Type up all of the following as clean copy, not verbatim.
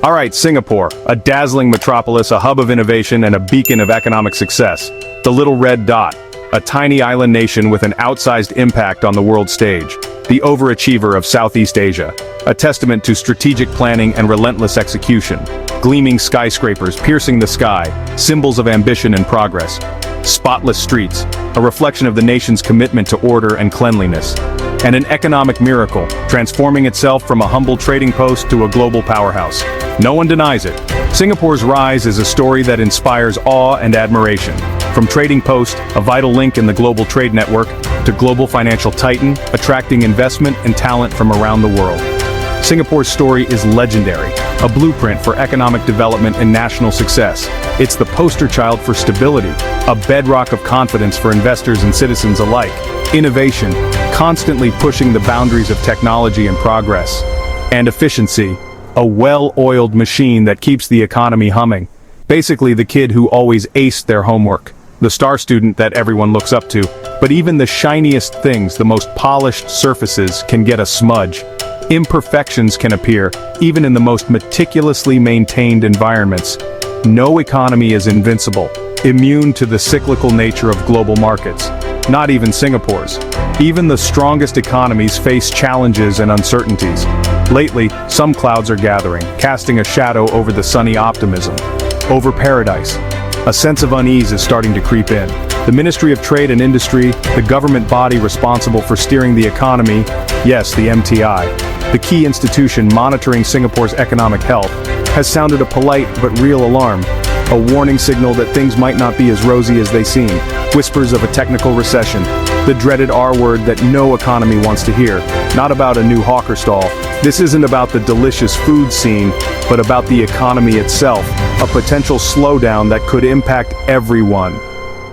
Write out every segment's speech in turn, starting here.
Alright, Singapore, a dazzling metropolis, a hub of innovation and a beacon of economic success. The little red dot, a tiny island nation with an outsized impact on the world stage. The overachiever of Southeast Asia, a testament to strategic planning and relentless execution. Gleaming skyscrapers piercing the sky, symbols of ambition and progress. Spotless streets, a reflection of the nation's commitment to order and cleanliness. And an economic miracle, transforming itself from a humble trading post to a global powerhouse. No one denies it. Singapore's rise is a story that inspires awe and admiration. From trading post, a vital link in the global trade network, to global financial titan, attracting investment and talent from around the world. Singapore's story is legendary, a blueprint for economic development and national success. It's the poster child for stability, a bedrock of confidence for investors and citizens alike. Innovation, constantly pushing the boundaries of technology and progress. And efficiency, a well-oiled machine that keeps the economy humming. Basically the kid who always aced their homework. The star student that everyone looks up to. But even the shiniest things, the most polished surfaces, can get a smudge. Imperfections can appear, even in the most meticulously maintained environments. No economy is invincible, immune to the cyclical nature of global markets. Not even Singapore's. Even the strongest economies face challenges and uncertainties. Lately, some clouds are gathering, casting a shadow over the sunny optimism. Over paradise. A sense of unease is starting to creep in. The Ministry of Trade and Industry, the government body responsible for steering the economy, yes, the MTI, the key institution monitoring Singapore's economic health, has sounded a polite but real alarm. A warning signal that things might not be as rosy as they seem. Whispers of a technical recession. The dreaded R word that no economy wants to hear. Not about a new hawker stall. This isn't about the delicious food scene, but about the economy itself. A potential slowdown that could impact everyone.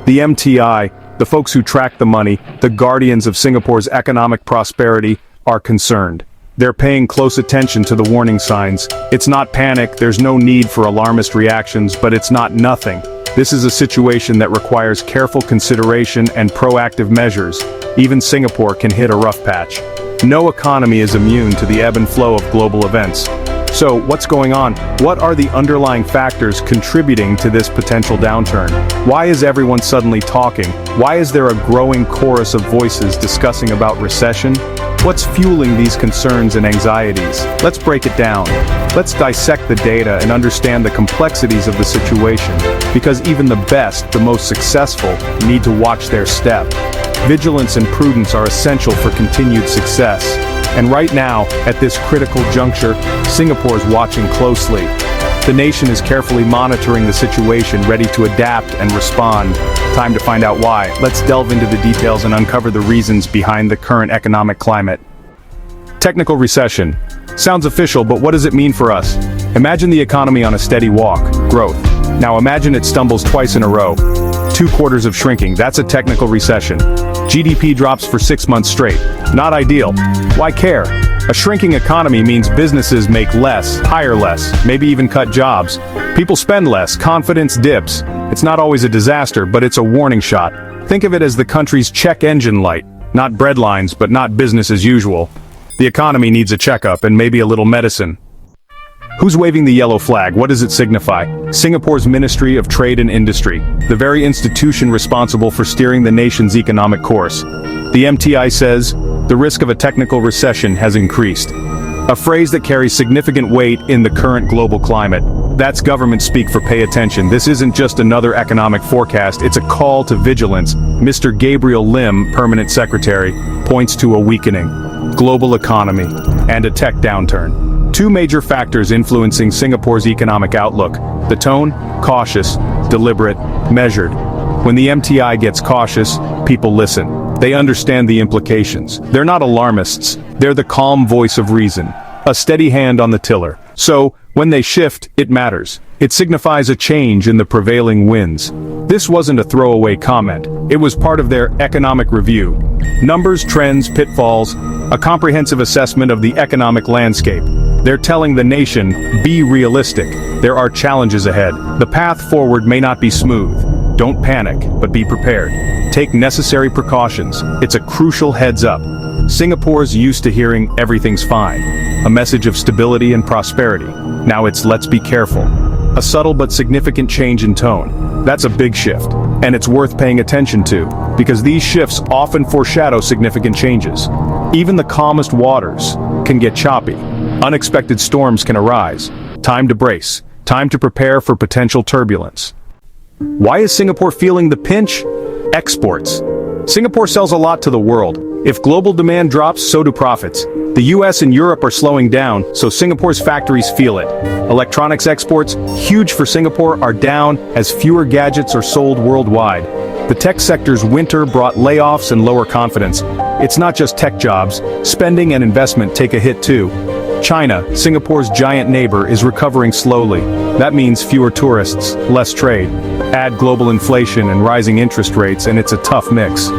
The MTI, the folks who track the money, the guardians of Singapore's economic prosperity, are concerned. They're paying close attention to the warning signs. It's not panic, there's no need for alarmist reactions, but it's not nothing. This is a situation that requires careful consideration and proactive measures. Even Singapore can hit a rough patch. No economy is immune to the ebb and flow of global events. So, what's going on? What are the underlying factors contributing to this potential downturn? Why is everyone suddenly talking? Why is there a growing chorus of voices discussing about recession? What's fueling these concerns and anxieties? Let's break it down. Let's dissect the data and understand the complexities of the situation, because even the best, the most successful, need to watch their step. Vigilance and prudence are essential for continued success. And right now, at this critical juncture, Singapore's watching closely. The nation is carefully monitoring the situation, ready to adapt and respond. Time to find out why. Let's delve into the details and uncover the reasons behind the current economic climate. Technical recession. Sounds official, but what does it mean for us? Imagine the economy on a steady walk, growth. Now imagine it stumbles twice in a row. 2 quarters of shrinking, that's a technical recession. GDP drops for 6 months straight. Not ideal. Why care? A shrinking economy means businesses make less, hire less, maybe even cut jobs. People spend less, confidence dips. It's not always a disaster, but it's a warning shot. Think of it as the country's check engine light. Not breadlines, but not business as usual. The economy needs a checkup and maybe a little medicine. Who's waving the yellow flag? What does it signify? Singapore's Ministry of Trade and Industry, the very institution responsible for steering the nation's economic course. The MTI says, the risk of a technical recession has increased. A phrase that carries significant weight in the current global climate. That's government speak for pay attention. This isn't just another economic forecast, it's a call to vigilance. Mr. Gabriel Lim, Permanent Secretary, points to a weakening global economy and a tech downturn. 2 major factors influencing Singapore's economic outlook. The tone, cautious, deliberate, measured. When the MTI gets cautious, people listen. They understand the implications. They're not alarmists. They're the calm voice of reason. A steady hand on the tiller. So, when they shift, it matters. It signifies a change in the prevailing winds. This wasn't a throwaway comment. It was part of their economic review. Numbers, trends, pitfalls, a comprehensive assessment of the economic landscape. They're telling the nation, be realistic. There are challenges ahead. The path forward may not be smooth. Don't panic, but be prepared. Take necessary precautions. It's a crucial heads up. Singapore's used to hearing everything's fine, a message of stability and prosperity. Now it's let's be careful. A subtle but significant change in tone. That's a big shift, and it's worth paying attention to, because these shifts often foreshadow significant changes. Even the calmest waters can get choppy. Unexpected storms can arise. Time to brace. Time to prepare for potential turbulence. Why is Singapore feeling the pinch? Exports. Singapore sells a lot to the world. If global demand drops, so do profits. The US and Europe are slowing down, so Singapore's factories feel it. Electronics exports, huge for Singapore, are down as fewer gadgets are sold worldwide. The tech sector's winter brought layoffs and lower confidence. It's not just tech jobs, spending and investment take a hit too. China, Singapore's giant neighbor, is recovering slowly. That means fewer tourists, less trade. Add global inflation and rising interest rates and it's a tough mix.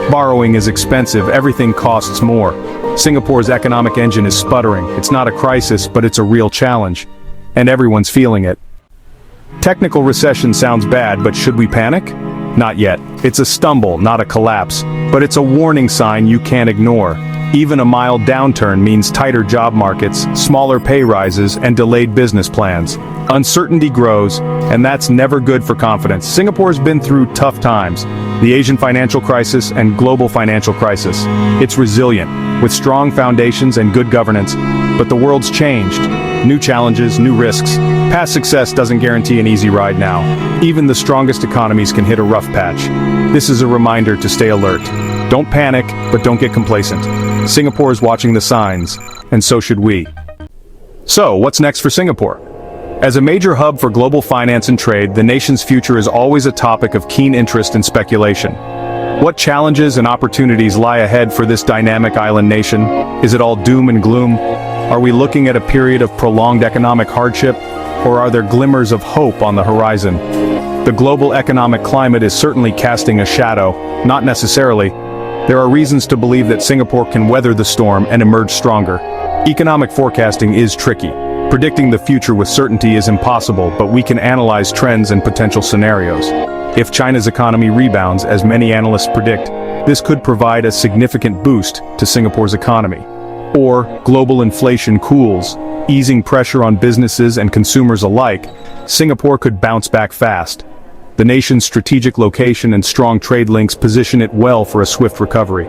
Borrowing is expensive, everything costs more. Singapore's economic engine is sputtering. It's not a crisis, but it's a real challenge. And everyone's feeling it. Technical recession sounds bad, but should we panic? Not yet. It's a stumble, not a collapse. But it's a warning sign you can't ignore. Even a mild downturn means tighter job markets, smaller pay rises, and delayed business plans. Uncertainty grows, and that's never good for confidence. Singapore's been through tough times. The Asian financial crisis and global financial crisis. It's resilient, with strong foundations and good governance. But the world's changed. New challenges, new risks. Past success doesn't guarantee an easy ride now. Even the strongest economies can hit a rough patch. This is a reminder to stay alert. Don't panic, but don't get complacent. Singapore is watching the signs, and so should we. So, what's next for Singapore? As a major hub for global finance and trade, the nation's future is always a topic of keen interest and speculation. What challenges and opportunities lie ahead for this dynamic island nation? Is it all doom and gloom? Are we looking at a period of prolonged economic hardship, or are there glimmers of hope on the horizon? The global economic climate is certainly casting a shadow, not necessarily. There are reasons to believe that Singapore can weather the storm and emerge stronger. Economic forecasting is tricky. Predicting the future with certainty is impossible, but we can analyze trends and potential scenarios. If China's economy rebounds, as many analysts predict, this could provide a significant boost to Singapore's economy. Or global inflation cools, easing pressure on businesses and consumers alike, Singapore could bounce back fast. The nation's strategic location and strong trade links position it well for a swift recovery.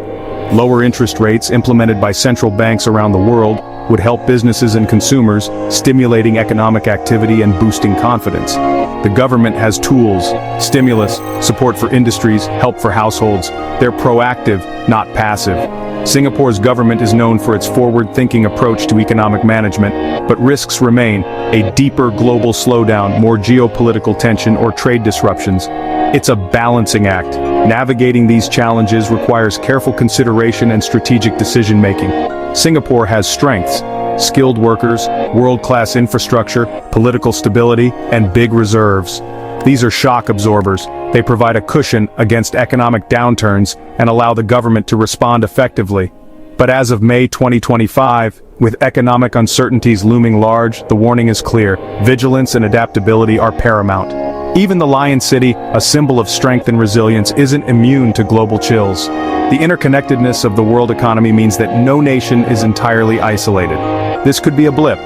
Lower interest rates implemented by central banks around the world would help businesses and consumers, stimulating economic activity and boosting confidence. The government has tools, stimulus, support for industries, help for households. They're proactive, not passive. Singapore's government is known for its forward-thinking approach to economic management, but risks remain: a deeper global slowdown, more geopolitical tension, or trade disruptions. It's a balancing act. Navigating these challenges requires careful consideration and strategic decision-making. Singapore has strengths: skilled workers, world-class infrastructure, political stability, and big reserves. These are shock absorbers. They provide a cushion against economic downturns and allow the government to respond effectively. But as of May 2025, with economic uncertainties looming large, the warning is clear: vigilance and adaptability are paramount. Even the Lion City, a symbol of strength and resilience, isn't immune to global chills. The interconnectedness of the world economy means that no nation is entirely isolated. This could be a blip,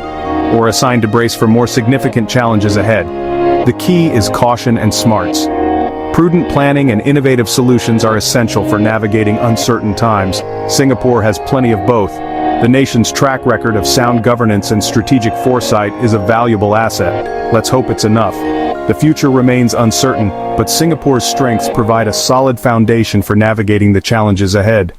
or a sign to brace for more significant challenges ahead. The key is caution and smarts. Prudent planning and innovative solutions are essential for navigating uncertain times. Singapore has plenty of both. The nation's track record of sound governance and strategic foresight is a valuable asset. Let's hope it's enough. The future remains uncertain, but Singapore's strengths provide a solid foundation for navigating the challenges ahead.